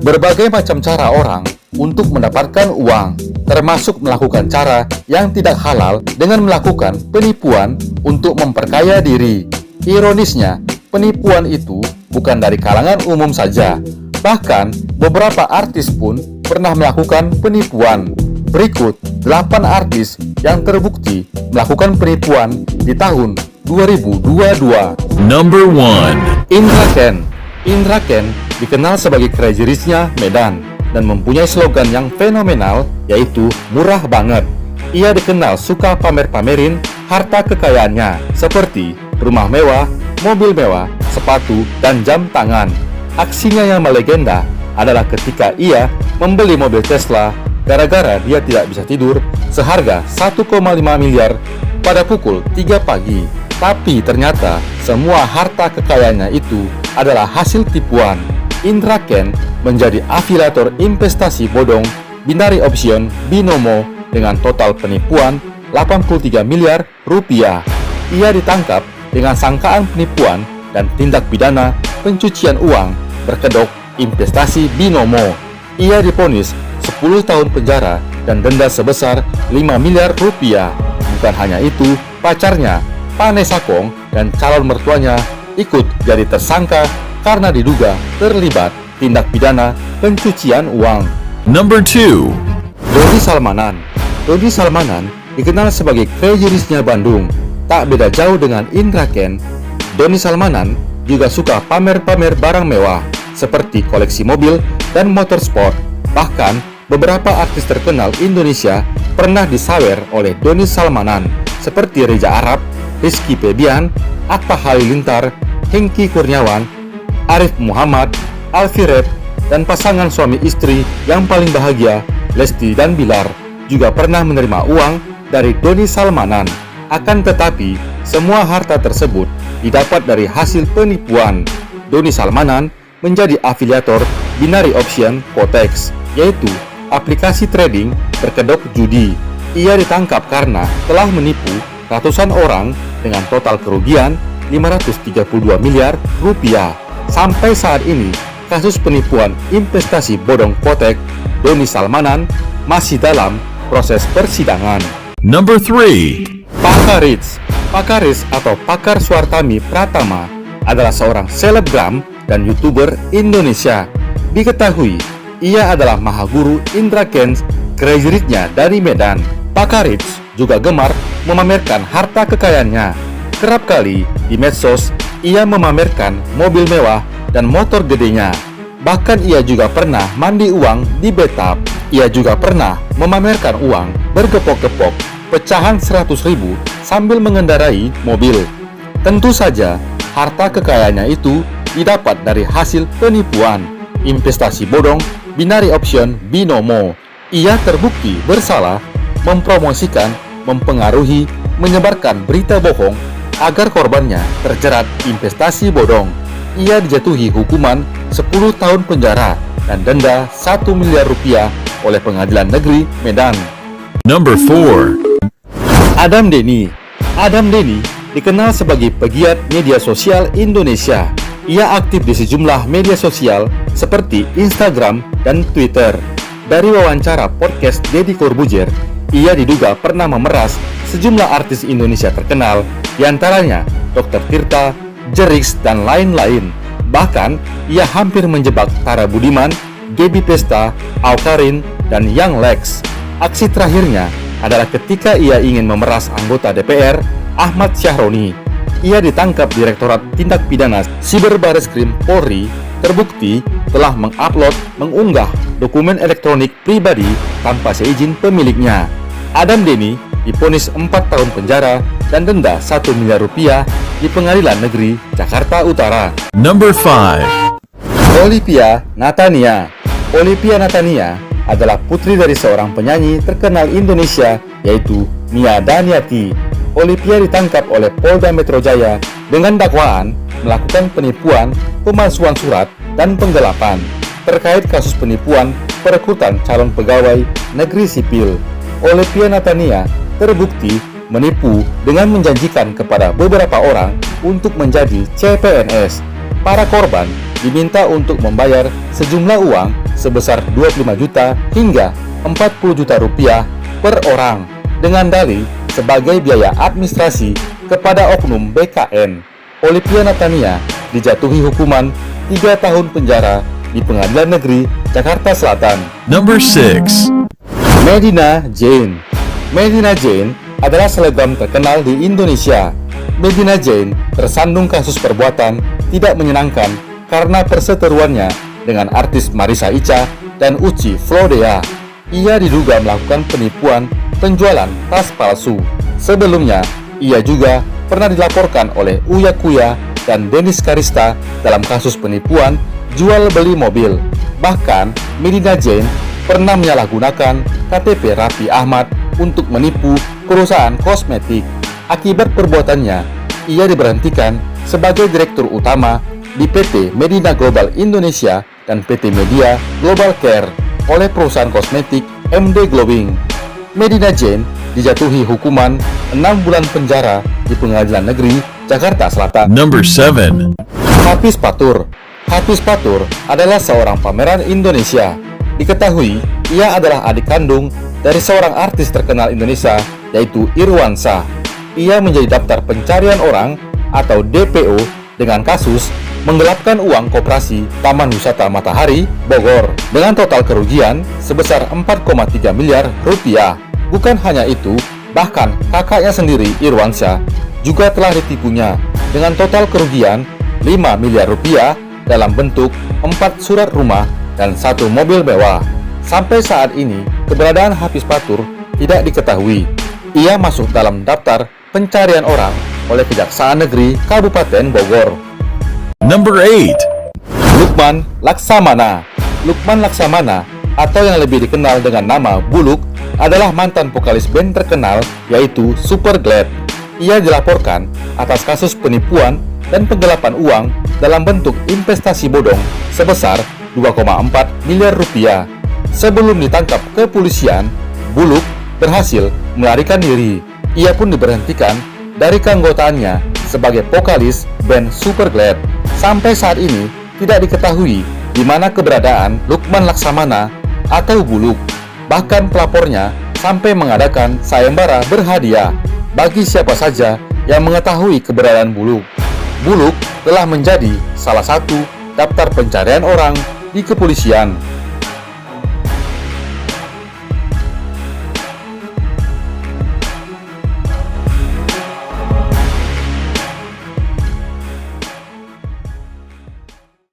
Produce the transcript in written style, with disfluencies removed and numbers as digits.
Berbagai macam cara orang untuk mendapatkan uang, termasuk melakukan cara yang tidak halal dengan melakukan penipuan untuk memperkaya diri. Ironisnya, penipuan itu bukan dari kalangan umum saja. Bahkan, beberapa artis pun pernah melakukan penipuan. Berikut 8 artis yang terbukti melakukan penipuan di tahun 2022. Number 1. Indra Ken. Indra Ken dikenal sebagai Crazy Rich-nya Medan dan mempunyai slogan yang fenomenal, yaitu murah banget. Ia dikenal suka pamer-pamerin harta kekayaannya seperti rumah mewah, mobil mewah, sepatu, dan jam tangan. Aksinya yang melegenda adalah ketika ia membeli mobil Tesla gara-gara dia tidak bisa tidur seharga 1,5 miliar pada pukul 3 pagi. Tapi ternyata semua harta kekayaannya itu adalah hasil tipuan. Indra Ken menjadi afiliator investasi bodong binary option binomo dengan total penipuan 83 miliar rupiah. Ia ditangkap dengan sangkaan penipuan dan tindak pidana pencucian uang berkedok investasi binomo. Ia divonis 10 tahun penjara dan denda sebesar 5 miliar rupiah. Bukan hanya itu, pacarnya Vanessa Kong dan calon mertuanya ikut jadi tersangka karena diduga terlibat tindak pidana pencucian uang. Number 2. Doni Salmanan. Doni Salmanan dikenal sebagai Crazy Rich-nya Bandung. Tak beda jauh dengan Indra Ken, Doni Salmanan juga suka pamer-pamer barang mewah seperti koleksi mobil dan motorsport. Bahkan, beberapa artis terkenal Indonesia pernah disawer oleh Doni Salmanan seperti Reza Arab, Rizky Febian, Atta Halilintar, Hengky Kurniawan, Arif Muhammad, Alfie Rep, dan pasangan suami istri yang paling bahagia, Lesti dan Bilar, juga pernah menerima uang dari Doni Salmanan. Akan tetapi, semua harta tersebut didapat dari hasil penipuan. Doni Salmanan menjadi afiliator binary option Potex, yaitu aplikasi trading berkedok judi. Ia ditangkap karena telah menipu ratusan orang dengan total kerugian 532 miliar rupiah. Sampai saat ini, kasus penipuan investasi bodong Potex Doni Salmanan masih dalam proses persidangan. Number 3. Pakar Rich. Pakar Rich atau Pakar Suartami Pratama adalah seorang selebgram dan YouTuber Indonesia. Diketahui, ia adalah mahaguru Indra Ken Crazy Rich-nya dari Medan. Pakar Rich juga gemar memamerkan harta kekayaannya. Kerap kali di medsos, ia memamerkan mobil mewah dan motor gedenya. Bahkan ia juga pernah mandi uang di bathtub. Ia juga pernah memamerkan uang bergepok-gepok pecahan 100.000 sambil mengendarai mobil. Tentu saja, harta kekayaannya itu didapat dari hasil penipuan investasi bodong binary option binomo. Ia terbukti bersalah mempromosikan, mempengaruhi, menyebarkan berita bohong agar korbannya terjerat investasi bodong. Ia dijatuhi hukuman 10 tahun penjara dan denda 1 miliar rupiah oleh Pengadilan Negeri Medan. Number 4. Adam Denny. Adam Denny dikenal sebagai pegiat media sosial Indonesia. Ia aktif di sejumlah media sosial seperti Instagram dan Twitter. Dari wawancara podcast Deddy Corbuzier, ia diduga pernah memeras sejumlah artis Indonesia terkenal, diantaranya Dr. Tirta, Jerix, dan lain-lain. Bahkan, ia hampir menjebak Tara Budiman, Gaby Pesta, Awkarin, dan Young Lex. Aksi terakhirnya adalah ketika ia ingin memeras anggota DPR, Ahmad Syahroni. Ia ditangkap Direktorat Tindak Pidana Siber Bareskrim Polri, terbukti telah mengunggah dokumen elektronik pribadi tanpa seizin pemiliknya. Adam Denny divonis 4 tahun penjara dan denda 1 miliar rupiah di Pengadilan Negeri Jakarta Utara. Number 5. Olivia Natania. Olivia Natania adalah putri dari seorang penyanyi terkenal Indonesia, yaitu Nia Daniati. Olivia ditangkap oleh Polda Metro Jaya dengan dakwaan melakukan penipuan, pemalsuan surat, dan penggelapan terkait kasus penipuan perekrutan calon pegawai negeri sipil. Olivia Natania terbukti menipu dengan menjanjikan kepada beberapa orang untuk menjadi CPNS. Para korban diminta untuk membayar sejumlah uang sebesar 25 juta hingga 40 juta rupiah per orang dengan dalih sebagai biaya administrasi kepada oknum BKN. Olivia Natania dijatuhi hukuman 3 tahun penjara di Pengadilan Negeri Jakarta Selatan. Number 6. Medina Jane. Medina Jane adalah selebgram terkenal di Indonesia. Medina Jane tersandung kasus perbuatan tidak menyenangkan karena perseteruannya dengan artis Marissa Ica dan Uci Flodea. Ia diduga melakukan penipuan penjualan tas palsu. Sebelumnya, ia juga pernah dilaporkan oleh Uya Kuya dan Dennis Karista dalam kasus penipuan jual beli mobil. Bahkan, Medina Jane pernah menyalahgunakan KTP Raffi Ahmad untuk menipu perusahaan kosmetik. Akibat perbuatannya, ia diberhentikan sebagai direktur utama di PT Medina Global Indonesia dan PT Media Global Care oleh perusahaan kosmetik MD Glowing. Medina Jane dijatuhi hukuman 6 bulan penjara di Pengadilan Negeri Jakarta Selatan. Number 7. Hafiz Fatur. Hafiz Fatur adalah seorang pameran Indonesia. Diketahui, ia adalah adik kandung dari seorang artis terkenal Indonesia, yaitu Irwansyah. Ia menjadi daftar pencarian orang atau DPO dengan kasus menggelapkan uang koperasi Taman Wisata Matahari, Bogor, dengan total kerugian sebesar 4,3 miliar rupiah. Bukan hanya itu, bahkan kakaknya sendiri, Irwansyah, juga telah ditipunya dengan total kerugian 5 miliar rupiah dalam bentuk 4 surat rumah dan 1 mobil mewah. Sampai saat ini, keberadaan Hafiz Fatur tidak diketahui. Ia masuk dalam daftar pencarian orang oleh Kejaksaan Negeri Kabupaten Bogor. Number 8. Lukman Laksamana. Lukman Laksamana, atau yang lebih dikenal dengan nama Buluk, adalah mantan vokalis band terkenal yaitu Super Glad. Ia dilaporkan atas kasus penipuan dan penggelapan uang dalam bentuk investasi bodong sebesar 2,4 miliar rupiah. Sebelum ditangkap kepolisian, Buluk berhasil melarikan diri. Ia pun diberhentikan dari keanggotaannya sebagai vokalis band Super Glad. Sampai saat ini tidak diketahui di mana keberadaan Lukman Laksamana atau Buluk. Bahkan pelapornya sampai mengadakan sayembara berhadiah bagi siapa saja yang mengetahui keberadaan Buluk. Buluk telah menjadi salah satu daftar pencarian orang di kepolisian.